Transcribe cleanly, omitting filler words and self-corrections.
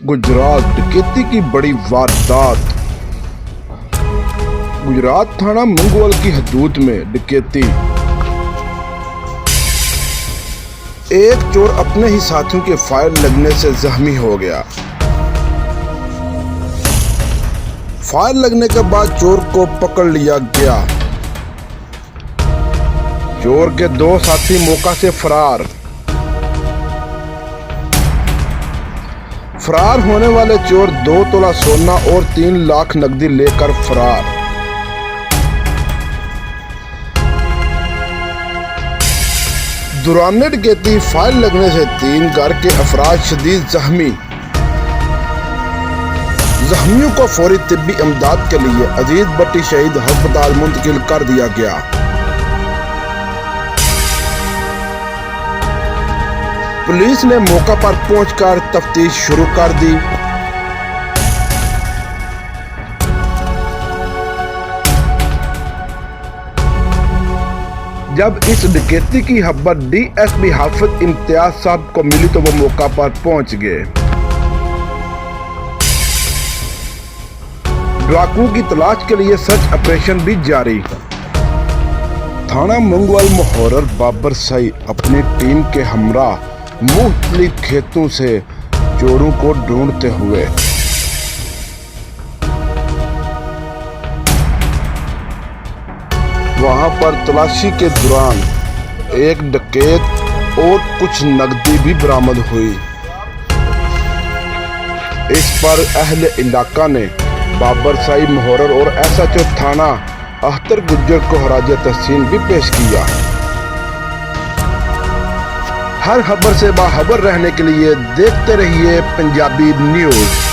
गुजरात डकैती की बड़ी वारदात। गुजरात थाना मंगोल की हदूद में डकैती। एक चोर अपने ही साथियों के फायर लगने से जख्मी हो गया। फायर लगने के बाद चोर को पकड़ लिया गया। चोर के दो साथी मौका से फरार होने वाले चोर 2 तोला सोना और 3 लाख नकदी लेकर फरार। दौरान डकैती फायर लगने से 3 घर के अफराद शदीद जख्मी। जख्मियों को फौरी तिब्बी इमदाद के लिए अजीज भट्टी शहीद अस्पताल मुंतकिल कर दिया गया। पुलिस ने मौका पर पहुंचकर तफ्तीश शुरू कर दी। जब इस डकैती की खबर डीएसपी हाफिज इम्तियाज साहब को मिली तो वो मौका पर पहुंच गए। डाकुओं की तलाश के लिए सर्च ऑपरेशन भी जारी। थाना मंगोल मुहर्रर बाबर साई अपनी टीम के हमरा मुख्तलिफ खेतों से चोरों को ढूंढते हुए वहां पर तलाशी के दौरान एक डकैत और कुछ नकदी भी बरामद हुई। इस पर अहले इलाका ने बाबर साई मुहर्रर और एसएचओ थाना अख्तर गुज्जर को खराज तहसीन भी पेश किया। हर खबर से बाखबर रहने के लिए देखते रहिए पंजाबी न्यूज़।